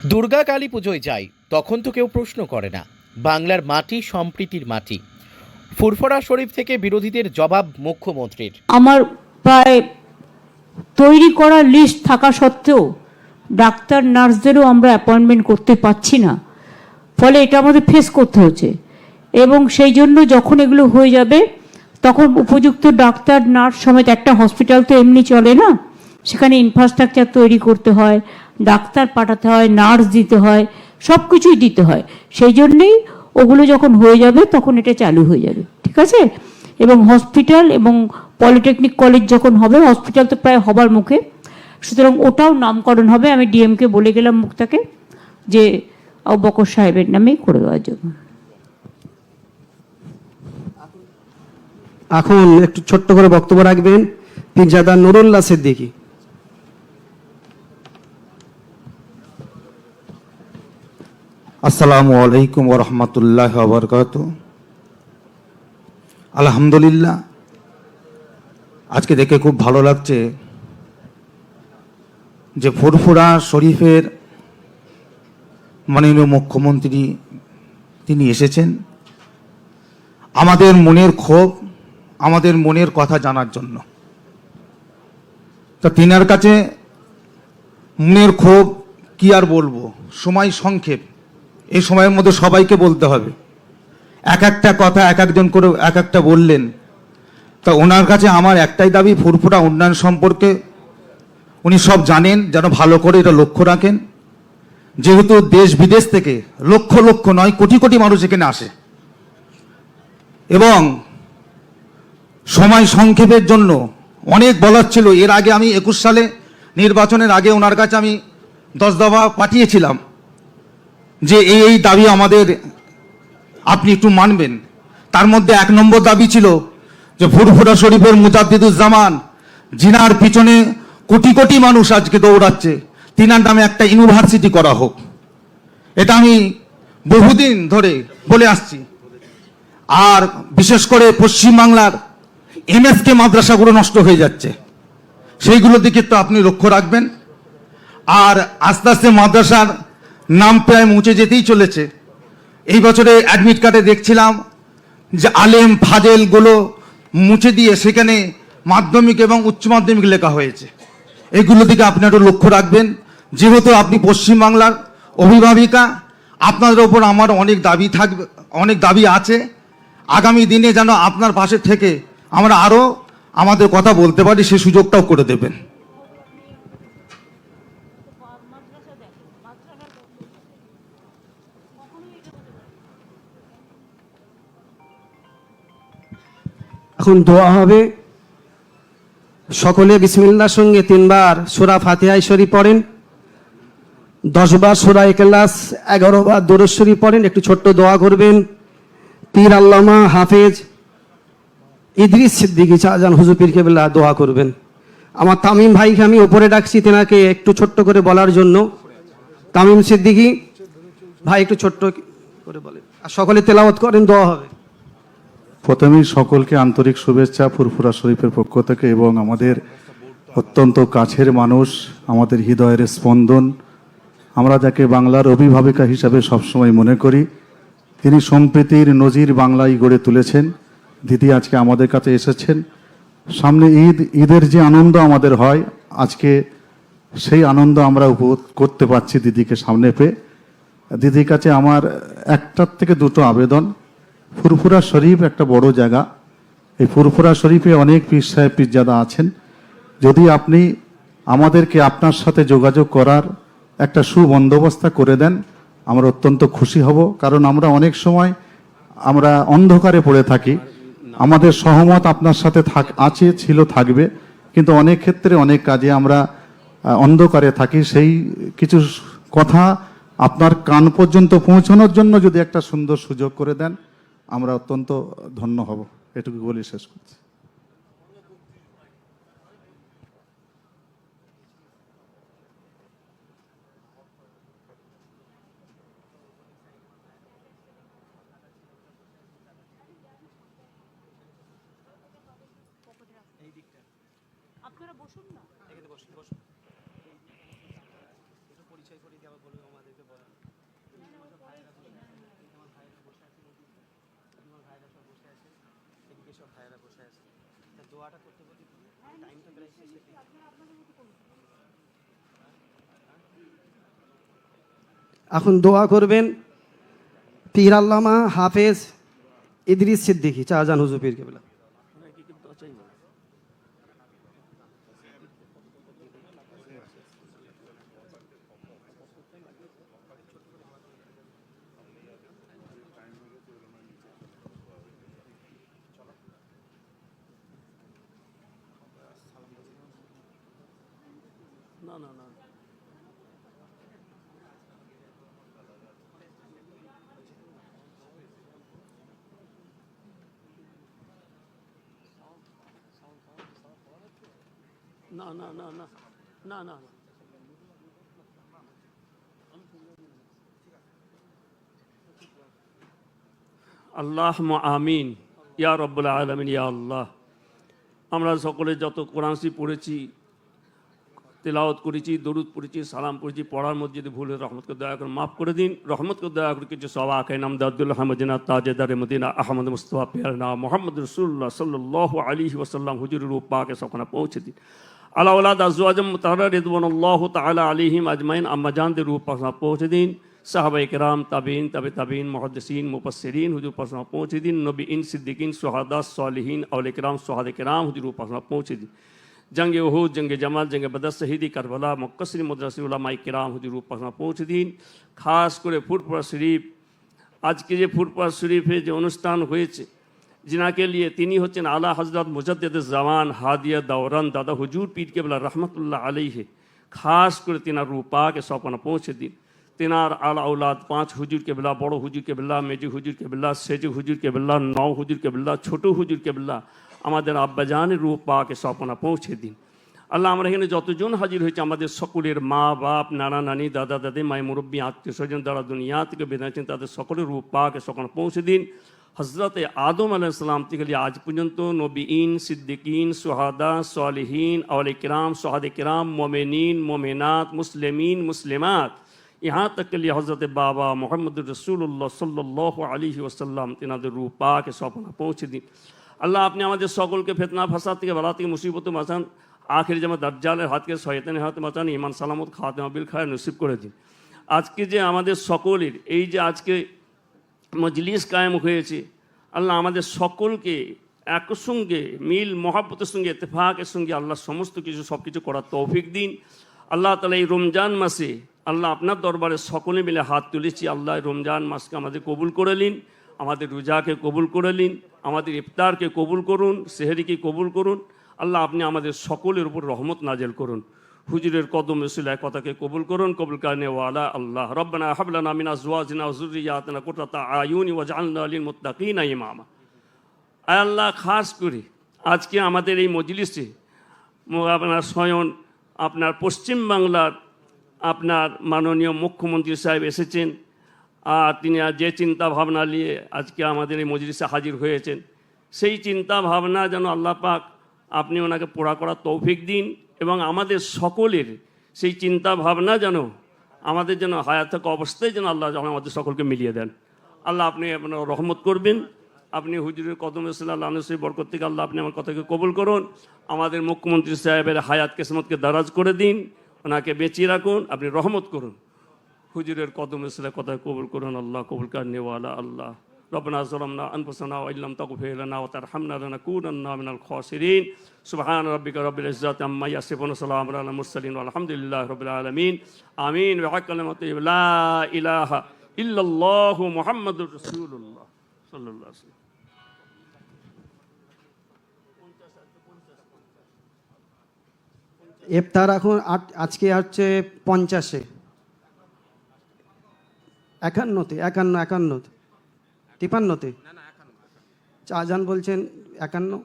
দুর্গা কালী পুজোয় যাই, তখন তো কেউ প্রশ্ন করে না। বাংলার মাটি সম্প্রীতির মাটি। ফুরফুরা শরীফ থেকে বিরোধীদের জবাব মুখ্যমন্ত্রীর। আমার প্রায় তৈরি করা লিস্ট থাকা সত্ত্বেও ডাক্তার নার্সদেরও আমরা অ্যাপয়েন্টমেন্ট করতে পারছি না, ফলে এটা আমাদের ফেস করতে হচ্ছে। এবং সেই জন্য যখন এগুলো হয়ে যাবে তখন উপযুক্ত ডাক্তার নার্স সমেত, একটা হসপিটাল তো এমনি চলে না, সেখানে ইনফ্রাস্ট্রাকচার তৈরি করতে হয়, ডাক্তার পাঠাতে হয়, নার্স দিতে হয়, সব কিছুই দিতে হয়। সেই জন্যেই ওগুলো যখন হয়ে যাবে তখন এটা চালু হয়ে যাবে, ঠিক আছে? এবং হসপিটাল এবং পলিটেকনিক কলেজ যখন হবে, হসপিটাল তো প্রায় হবার মুখে, সুতরাং ওটাও নামকরণ হবে। আমি ডিএমকে বলে গেলাম মুখটাকে যে আবু বকর সাহেবের নামেই করে দেওয়ার জন্য। এখন একটু ছোট্ট করে বক্তব্য রাখবেন পীরজাদা নুরুল্লাহ সিদ্দিকী। আসসালামু আলাইকুম ওয়া রাহমাতুল্লাহি ওয়া বারাকাতুহু। আলহামদুলিল্লাহ, আজকে দেখে খুব ভালো লাগছে যে ফুরফুরা শরীফের মাননীয় মুখ্যমন্ত্রী তিনি এসেছেন আমাদের মনের ক্ষোভ, আমাদের মনের কথা জানার জন্য। তা তিনার কাছে মনের ক্ষোভ কি আর বলবো, সময় সংক্ষেপ, এই সময়ের মধ্যে সবাইকে বলতে হবে। এক একটা কথা এক একজন করে এক একটা বললেন। তা ওনার কাছে আমার একটাই দাবি, ফুরফুরা উন্নয়ন সম্পর্কে উনি সব জানেন, যেন ভালো করে এটা লক্ষ্য রাখেন। যেহেতু দেশ বিদেশ থেকে লক্ষ লক্ষ নয় কোটি কোটি মানুষ এখানে আসে, এবং সময় সংক্ষেপের জন্য অনেক বলার ছিল। এর আগে আমি 21 সালে নির্বাচনের আগে ওনার কাছে আমি 10 দফা পাঠিয়েছিলাম যে এই দাবি আমাদের আপনি একটু মানবেন। তার মধ্যে 1 নম্বর দাবি ছিল যে ফুরফুরা শরীফের মুজাদ্দিদুজ্জামান, জিনার পিছনে কোটি কোটি মানুষ আজকে দৌড়াচ্ছে, তিনার নামে একটা ইউনিভার্সিটি করা হোক। এটা আমি বহুদিন ধরে বলে আসছি। আর বিশেষ করে পশ্চিমবাংলার এমএসকে মাদ্রাসাগুলো নষ্ট হয়ে যাচ্ছে, সেইগুলোর দিকে তো আপনি লক্ষ্য রাখবেন। আর আস্তে আস্তে মাদ্রাসার নাম প্রায় মুছে যেতেই চলেছে। এই বছরে অ্যাডমিট কার্ডে দেখছিলাম যে আলেম ফাজেলগুলো মুছে দিয়ে সেখানে মাধ্যমিক এবং উচ্চ মাধ্যমিক লেখা হয়েছে। এগুলো দিকে আপনি একটু লক্ষ্য রাখবেন। যেহেতু আপনি পশ্চিমবাংলার অভিভাবিকা, আপনাদের ওপর আমার অনেক দাবি থাকবে, অনেক দাবি আছে। আগামী দিনে যেন আপনার পাশে থেকে আমরা আরও আমাদের কথা বলতে পারি, সে সুযোগটাও করে দেবেন। এখন দোয়া হবে। সকলে বিসমিল্লাহর সঙ্গে 3 বার সূরা ফাতিহা শরীফ পড়েন, 10 বার সূরা ইখলাস, 11 বার দরুদ শরীফ পড়েন। একটু ছোট্ট দোয়া করবেন। পীর আল্লামা হাফেজ ইদ্রিস সিদ্দিকী শাহজাহান হুজুর পীর কেবলা দোয়া করবেন। আমার তামিম ভাইকে আমি উপরে ডাকছি, তেনাকে একটু ছোট্ট করে বলার জন্য। তামিম সিদ্দিকী ভাই একটু ছোট্ট করে বলেন, আর সকলে তেলাওয়াত করেন, দোয়া হবে। প্রথমেই সকলকে আন্তরিক শুভেচ্ছা ফুরফুরা শরীফের পক্ষ থেকে, এবং আমাদের অত্যন্ত কাছের মানুষ, আমাদের হৃদয়ের স্পন্দন, আমরা যাকে বাংলার অভিভাবিকা হিসাবে সবসময় মনে করি। তিনি সম্প্রীতির নজির বাংলায় গড়ে তুলেছেন। দিদি আজকে আমাদের কাছে এসেছেন। সামনে ঈদের যে আনন্দ আমাদের হয়, আজকে সেই আনন্দ আমরা উপভোগ করতে পারছি দিদিকে সামনে পেয়ে। দিদির কাছে আমার একটার থেকে দুটো আবেদন। ফুরফুরা শরীফ একটা বড় জায়গা, এই ফুরফুরা শরীফে অনেক পীর সাহেব পীরজাদা আছেন। যদি আপনি আমাদেরকে আপনার সাথে যোগাযোগ করার একটা সুবন্দোবস্ত করে দেন, আমরা অত্যন্ত খুশি হব। কারণ আমরা অনেক সময় আমরা অন্ধকারে পড়ে থাকি। আমাদের সহমত আপনার সাথে আছে, ছিল, থাকবে, কিন্তু অনেক ক্ষেত্রে অনেক কাজে আমরা অন্ধকারে থাকি। সেই কিছু কথা আপনার কান পর্যন্ত পৌঁছানোর জন্য যদি একটা সুন্দর সুযোগ করে দেন, আমরা অত্যন্ত ধন্য হব। এটুকু বলে শেষ করছি। আপনারা বসুন না, বসুন বসুন, একটু পরিচয় করে দিয়ে আবার বলবো আমাদের। এখন দোয়া করবেন পীর আল্লামা হাফেজ ইদ্রিস সিদ্দিকী শাহজাহান হুজুর পীর কেবলা। আল্লাহ আমিন ইয়া রব্বুল আলামিন ইয়া আল্লাহ। আমরা সকলে যত কোরআন শরীফ পড়েছি, তেলাওয়াত করেছি, দরুদ পড়েছি, সালাম পড়েছি, পড়ার মধ্যে যদি ভুল হয় রহমতকে দয়া করে মাফ করে দিন। রহমতকে দয়া করে কিছু সওয়াকে নামদাদুল হামদিনা তাজেদারে মদিনা আহমদ মুস্তফা পেয়ারনা মোহাম্মদ রসুল্লাহ সাল্লাল্লাহু আলাইহি ওয়াসাল্লাম হুজুরের রূপ পাকে সখনা পৌঁছে দিন। আলা ওলাদ আজওয়াজম মুতাহহারা রিদওয়ানুল্লাহ তাআলা আলাইহিম আজমাইন আম্মা জানদের রূপ পাকে পৌঁছে দিন। সাহাবায়ে কেরাম, তাবিঈন, তাবে তাবিঈন, মুহাদ্দিসিন, মুফাসসিরিন হুজুর পাকে পৌঁছে দিন। নবীন, সিদ্দিকিন, শুহাদা, সালিহিন, আউলিয়া কেরাম, শুহাদা কেরাম হুজুর পাকে পৌঁছে দিন। जंग उहूद, जंग जमाल, जंग बदर, शहीदी करबला, मुक्कसिर मदरसे उलमा किराम हुजूर पाक पहुँचे दिन। खास করে ফুরফুরা শরীফ, আজকে যে ফুরফুরা শরীফে যে অনুষ্ঠান হয়েছে, जिनाके लिए তিনি হচ্ছেন আলা হযরত মুজাদ্দিদ জামান হাদিয়া দাওরান দাদা হুজুর পীর কেবলা রহমতুল্লাহ আলাইহি। খাস করে তিনার রূহ পাকে সপনা পৌঁছে দিন। তিনার আলা औलाद 5 হুজুর কেবলা, বড় হুজুর কেবলা, মেজি হুজুর কেবলা, সেজ হুজুর কেবলা, নও হুজুর কেবলা, ছোট হুজুর কেবলা, আমাদের আব্বাজানের রূহ পাকে সপনা পৌঁছে দিন। আল্লাহ, আমরা এখানে যতজন হাজির হয়েছে আমাদের সকলের মা বাপ, নানা নানি, দাদা দাদি, মাই মুরব্বী, আত্মীয় স্বজন যারা দুনিয়া থেকে বেঁধেছেন তাদের সকলের রূহ পাকে সপনা পৌঁছে দিন। হজরতে আদম আলাইহিস সালাম থেকে আজ পর্যন্ত নবীন, সিদ্দিকিন, শুহাদা, সালিহিন, আউলিয়া কিরাম, শুহাদা কিরাম, মোমেনিন, মোমেনাত, মুসলিমিন, মুসলিমাত, यहाँ तक के लिए हज़रत बाबा मोहम्मद रसूलुल्लाह सल्लल्लाहु अलैहि वसल्लम तिनाদের রূহ পাকে সপনা পৌঁছে দিন। আল্লাহ, আপনি আমাদের সকলকে ফিতনা ফাসাদ থেকে, বালা থেকে, মুসিবত বাঁচান। আখির জামা দাজ্জালের হাত থেকে, শয়তানের হাত বাঁচান। ঈমান সালামত খাতেমা বিল খায়র নসিব করে দিন। আজকে যে আমাদের সকলের এই যে আজকে মজলিস কায়েম হয়েছে, আল্লাহ আমাদের সকলকে একসঙ্গে মিল মহাব্বতের সঙ্গে, ইত্তেফাকের সঙ্গে আল্লাহ সমস্ত কিছু সব কিছু করার তৌফিক দিন। আল্লাহ তাআলা এই রমজান মাসে আল্লাহ আপনার দরবারে সকলে মিলে হাত তুলেছি। আল্লাহ রমজান মাসকে আমাদের কবুল করে নিন, আমাদের রোজাকে কবুল করে নিন, আমাদের ইফতারকে কবুল করুন, সেহরিকে কবুল করুন। আল্লাহ, আপনি আমাদের সকলের উপর রহমত নাজেল করুন। হুজুরের কদম রসুলের কথাকে কবুল করুন, কবুল করনে ওয়ালা আল্লাহ। রব্বানা হাব লানা মিন আজওয়াজিনা ওয়া যুররিয়াতিনা কুররাতা আয়ুনি ওয়াজআলনা লিল মুত্তাকিনা ইমামা। আয় আল্লাহ, খাস করে আজকে আমাদের এই মজলিসে আপনার স্বয়ং আপনার পশ্চিম বাংলার আপনার মাননীয় মুখ্যমন্ত্রী সাহেব এসেছেন। আর তিনি যে চিন্তা ভাবনা নিয়ে আজকে আমাদের এই মজলিসে হাজির হয়েছেন, সেই চিন্তা ভাবনা যেন আল্লাহ পাক আপনি ওনাকে পুরা করার তৌফিক দিন, এবং আমাদের সকলের সেই চিন্তা ভাবনা যেন আমাদের যেন হায়াত থাকা অবস্থায় যেন আল্লাহ আমাদের সকলকে মিলিয়ে দেন। আল্লাহ, আপনি আপনার রহমত করবেন। আপনি হুজুরের কদম সাল্লাল্লাহু আলাইহি ওয়াসাল্লাম বরকত থেকে আল্লাহ আপনি আমার কথাকে কবুল করুন। আমাদের মুখ্যমন্ত্রী সাহেবের হায়াত কিসমতকে দারাজ করে দিন, ওনাকে বেঁচিয়ে রাখুন, আপনি রহমত করুন। হুজুরের কদম সাল্লাল্লাহু কথা কবুল করুন। আল্লাহ কবুল করনে ওয়ালা আল্লাহ। রব্বানা যালামনা আনফুসানা ওয়া ইল্লাম তাগফির লানা ওয়া তারহামনা লানাকুনান্না মিনাল খাসিরিন। সুবহান রাব্বিকা রাব্বিল ইজ্জাতি আম্মা ইয়াসিফুন, সালামুন আলাল মুরসালিন, আলহামদুলিল্লাহি রাব্বিল আলামিন। আমিন। ওয়া কালিমাতু লা ইলাহা ইল্লাল্লাহু মুহাম্মাদুর রাসূলুল্লাহ সাল্লাল্লাহু আলাইহি ওয়াসাল্লাম। ইফতার এখন আজকে হচ্ছে 50-এ, 51-তে, 51, 53-তে, শাহজাহান বলছেন 51।